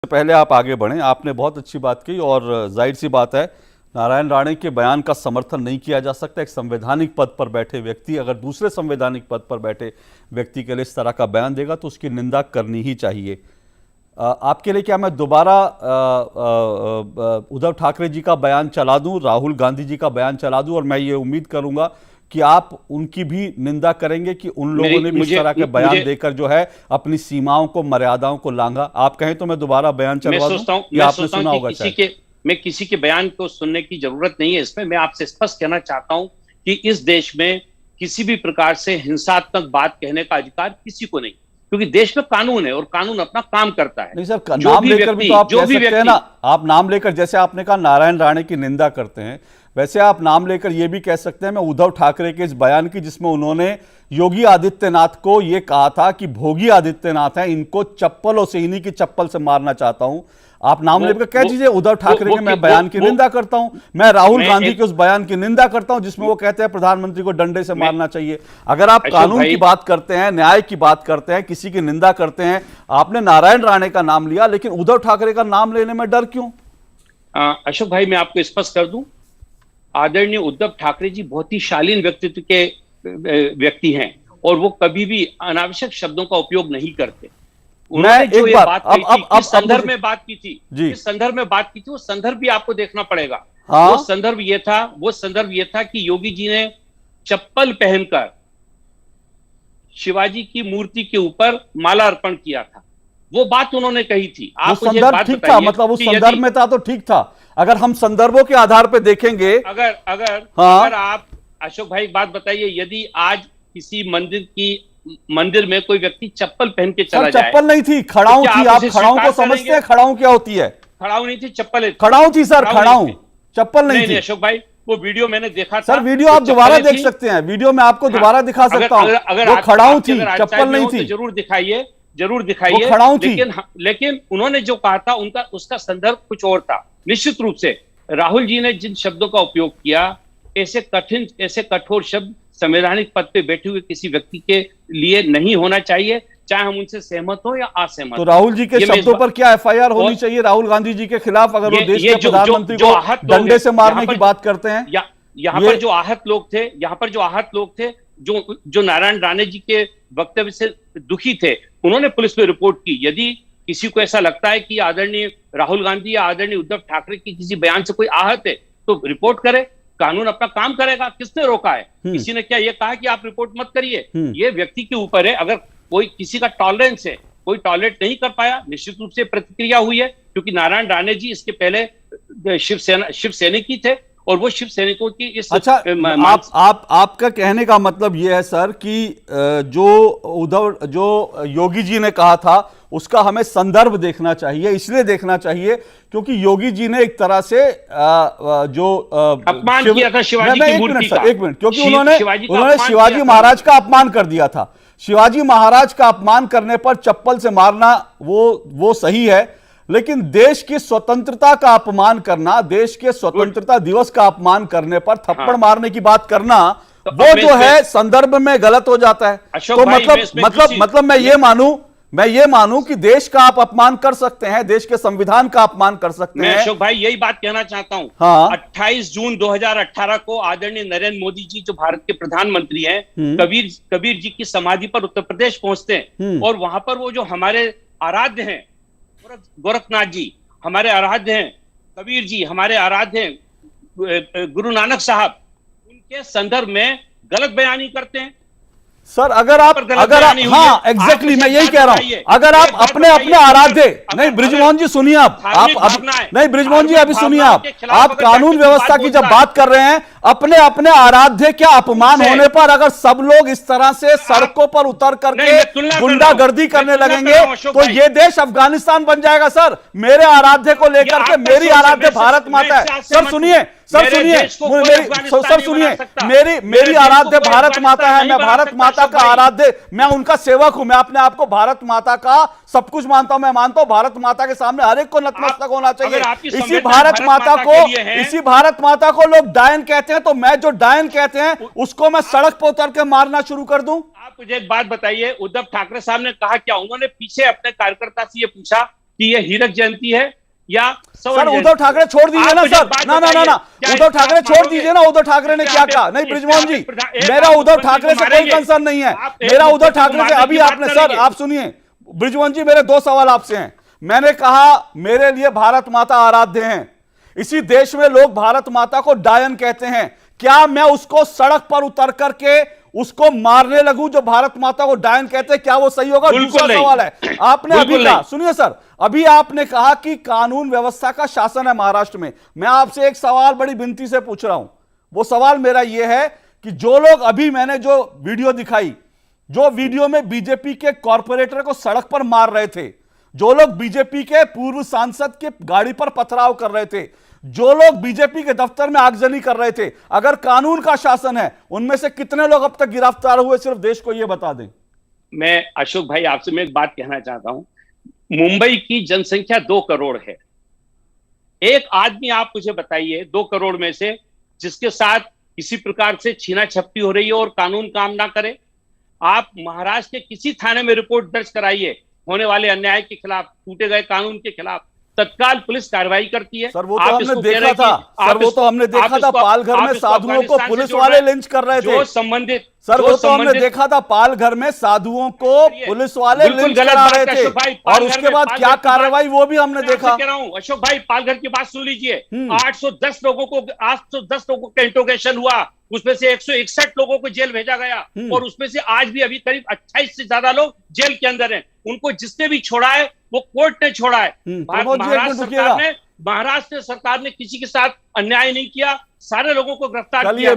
पहले आप आगे बढ़ें, आपने बहुत अच्छी बात की और जाहिर सी बात है नारायण राणे के बयान का समर्थन नहीं किया जा सकता। एक संवैधानिक पद पर बैठे व्यक्ति अगर दूसरे संवैधानिक पद पर बैठे व्यक्ति के लिए इस तरह का बयान देगा तो उसकी निंदा करनी ही चाहिए। आपके लिए क्या मैं दोबारा उद्धव ठाकरे जी का बयान चला दूं, राहुल गांधी जी का बयान चला दूं और मैं ये उम्मीद करूंगा कि आप उनकी भी निंदा करेंगे कि उन लोगों ने भी इस तरह के बयान देकर जो है अपनी सीमाओं को, मर्यादाओं को लांघा। आप कहें तो मैं दोबारा बयान चलवा दूं, या आपने सुना होगा शायद। मैं किसी के बयान को सुनने की जरूरत नहीं है। इसमें मैं आपसे स्पष्ट कहना चाहता हूं कि इस देश में किसी भी प्रकार से हिंसात्मक बात कहने का अधिकार किसी को नहीं, क्योंकि देश में कानून है और कानून अपना काम करता है। नहीं सर, नाम लेकर भी तो आप कह सकते हैं ना। आप नाम लेकर, जैसे आपने कहा नारायण राणे की निंदा करते हैं, वैसे आप नाम लेकर यह भी कह सकते हैं मैं उद्धव ठाकरे के इस बयान की जिसमें उन्होंने योगी आदित्यनाथ को यह कहा था कि भोगी आदित्यनाथ है, इनको चप्पलों से, इन्हीं की चप्पल से मारना चाहता हूं। आप नाम लेकर कह दीजिए उद्धव ठाकरे के मैं बयान की निंदा करता हूं, मैं राहुल गांधी के उस बयान की निंदा करता हूं जिसमें वो कहते हैं प्रधानमंत्री को डंडे से मारना चाहिए। अगर आप कानून की बात करते हैं, न्याय की बात करते हैं, किसी की निंदा करते हैं, आपने नारायण राणे का नाम लिया लेकिन उद्धव ठाकरे का नाम लेने में डर क्यों? अशोक भाई, मैं आपको स्पष्ट कर दूं, आदरणीय उद्धव ठाकरे जी बहुत ही शालीन व्यक्तित्व के व्यक्ति हैं और वो कभी भी अनावश्यक शब्दों का उपयोग नहीं करते। उन्होंने जो ये बात कही थी, इस संदर्भ में बात की थी, इस संदर्भ में बात की थी, वो संदर्भ भी आपको देखना पड़ेगा। वो संदर्भ ये था कि योगी जी ने चप्पल पहनकर शिवाजी की मूर्ति के ऊपर माला अर्पण किया था। वो बात उन्होंने कही थी। आप मुझे बात ठीक था, मतलब उस संदर्भ में था तो ठीक था। अगर हम संदर्भों के आधार पर देखेंगे, अगर आप अशोक भाई एक बात बताइए, यदि आज किसी मंदिर में कोई व्यक्ति चप्पल पहन के चला जाए, चप्पल नहीं थी, खड़ाऊ थी। आप खड़ाऊ को समझते हैं? खड़ाऊ क्या होती है? खड़ाऊ नहीं थी, चप्पल खड़ाऊ थी सर, खड़ाऊ चप्पल नहीं थी। अशोक भाई, वो वीडियो मैंने देखा था सर, वीडियो आप दोबारा देख सकते हैं, वीडियो में आपको दोबारा दिखा सकता हूं। वो खड़ाऊ थी, चप्पल नहीं थी। जरूर दिखाइए, खड़ाऊ थी। लेकिन उन्होंने जो कहा था उसका संदर्भ कुछ और था। निश्चित रूप से राहुल जी ने जिन शब्दों का उपयोग किया, ऐसे कठोर शब्द संवैधानिक पद पे बैठे हुए किसी व्यक्ति के लिए नहीं होना चाहिए, चाहे हम उनसे सहमत हो या असहमत। तो राहुल जी के शब्दों पर क्या एफआईआर होनी चाहिए राहुल गांधी जी के खिलाफ, अगर वो देश के प्रधानमंत्री को डंडे से मारने की बात करते हैं? यहाँ पर जो आहत लोग थे, जो नारायण राणे जी के वक्तव्य से दुखी थे, उन्होंने पुलिस में रिपोर्ट की। यदि किसी को ऐसा लगता है कि आदरणीय राहुल गांधी या आदरणीय उद्धव ठाकरे की किसी बयान से कोई आहत है तो रिपोर्ट करे, कानून अपना काम करेगा। किसने रोका है? किसी ने क्या ये कहा कि आप रिपोर्ट मत करिए? ये व्यक्ति के ऊपर है। अगर कोई किसी का टॉलरेंस है, कोई टॉलरेट नहीं कर पाया, निश्चित रूप से प्रतिक्रिया हुई है, क्योंकि नारायण राणे जी इसके पहले शिव सैनिक थे और वो शिव सैनिकों की इस आपका कहने का मतलब यह है सर कि जो योगी जी ने कहा था उसका हमें संदर्भ देखना चाहिए, इसलिए देखना चाहिए क्योंकि योगी जी ने एक तरह से अपमान किया था शिवाजी की मूर्ति का। एक मिनट, क्योंकि उन्होंने शिवाजी महाराज का अपमान कर दिया था। शिवाजी महाराज का अपमान करने पर चप्पल से मारना वो सही है, लेकिन देश की स्वतंत्रता का अपमान करना, देश के स्वतंत्रता दिवस का अपमान करने पर थप्पड़ मारने की बात करना, वो जो है संदर्भ में गलत हो जाता है। तो मतलब मैं ये मानूं कि देश का आप अपमान कर सकते हैं, देश के संविधान का अपमान कर सकते हैं। मैं अशोक भाई यही बात कहना चाहता हूं। 28 जून 2018 को आदरणीय नरेंद्र मोदी जी, जो भारत के प्रधानमंत्री हैं, कबीर जी की समाधि पर उत्तर प्रदेश पहुंचते हैं और वहां पर वो जो हमारे आराध्य हैं, गोरखनाथ जी हमारे आराध्य हैं, कबीर जी हमारे आराध्य हैं, गुरु नानक साहब, उनके संदर्भ में गलत बयानी करते हैं। सर अगर आप हाँ एग्जैक्टली मैं यही कह रहा हूं, अगर आप अपने आराध्य, नहीं ब्रिजमोहन जी सुनिए, आप नहीं ब्रिजमोहन जी अभी सुनिए, आप कानून व्यवस्था की जब बात कर रहे हैं, अपने आराध्य क्या अपमान होने पर अगर सब लोग इस तरह से सड़कों पर उतर करके गुंडागर्दी करने लगेंगे तो ये देश अफगानिस्तान बन जाएगा। सर मेरे आराध्य को लेकर के, मेरी आराध्य भारत माता है। सर सुनिए, मेरी आराध्य भारत माता है, मैं भारत माता का आराध्य, मैं उनका सेवक हूं, मैं अपने आप को भारत माता का सब कुछ मानता हूं। मैं मानता हूं भारत माता के सामने हर एक को नतमस्तक होना चाहिए। इसी भारत माता को लोग डायन कहते हैं, तो मैं जो डायन कहते हैं उसको मैं सड़क पर उतर के मारना शुरू कर दूं? आप मुझे एक बात बताइए, उद्धव ठाकरे साहब ने कहा क्या? उन्होंने पीछे अपने कार्यकर्ता से ये पूछा कि यह हीरक जयंती है या सर उद्धव ठाकरे छोड़ दीजिए ना सर, ना ना ना ना, उद्धव ठाकरे छोड़ दीजिए ना। उद्धव ठाकरे ने क्या कहा? नहीं बृजमोहन जी, मेरा उद्धव ठाकरे से कोई कंसर्न नहीं है। मेरा उद्धव ठाकरे से अभी आपने, सर आप सुनिए बृजमोहन जी, मेरे 2 सवाल आपसे हैं। मैंने कहा मेरे लिए भारत माता आराध्य हैं, इसी देश में लोग भारत माता को डायन कहते हैं। क्या मैं उसको सड़क पर उतर करके उसको मारने लगूं जो भारत माता को डायन कहते हैं? क्या वो सही होगा? दूसरा सवाल है, आपने अभी कहा, सुनिए सर, अभी आपने कहा कि कानून व्यवस्था का शासन है महाराष्ट्र में। मैं आपसे एक सवाल बड़ी विनती से पूछ रहा हूं। वो सवाल मेरा यह है कि जो लोग, अभी मैंने जो वीडियो दिखाई, जो वीडियो में बीजेपी के कॉर्पोरेटर को सड़क पर मार रहे थे, जो लोग बीजेपी के पूर्व सांसद के गाड़ी पर पथराव कर रहे थे, जो लोग बीजेपी के दफ्तर में आगजनी कर रहे थे, अगर कानून का शासन है, उनमें से कितने लोग अब तक गिरफ्तार हुए? सिर्फ देश को यह बता दें। मैं अशोक भाई आपसे मैं एक बात कहना चाहता हूं। मुंबई की जनसंख्या 2 करोड़ है। एक आदमी आप मुझे बताइए 2 करोड़ में से जिसके साथ किसी प्रकार से छीना झपटी हो रही है और कानून काम ना करे। आप महाराष्ट्र के किसी थाने में रिपोर्ट दर्ज कराइए होने वाले अन्याय के खिलाफ, टूटे गए कानून के खिलाफ, तत्काल पुलिस कार्रवाई करती है। सर वो तो हमने देखा था, सर वो तो हमने देखा था पालघर में साधुओं को पुलिस वाले लिंच कर रहे थे। संबंधित सर वो तो हमने देखा था पालघर में साधुओं को पुलिस वाले लिंच करा रहे थे, और उसके बाद क्या कार्रवाई वो भी हमने देखा। कह रहा हूं अशोक भाई, पालघर की बात सुन लीजिए। 810 लोगों का इंट्रोगेशन हुआ, उसमें से 161 लोगों को जेल भेजा गया, और उसमें से आज भी अभी करीब 28 से ज्यादा लोग जेल के अंदर हैं। उनको जिसने भी छोड़ा है वो कोर्ट ने छोड़ा है। महाराष्ट्र सरकार ने किसी के साथ अन्याय नहीं किया, सारे लोगों को गिरफ्तार किया।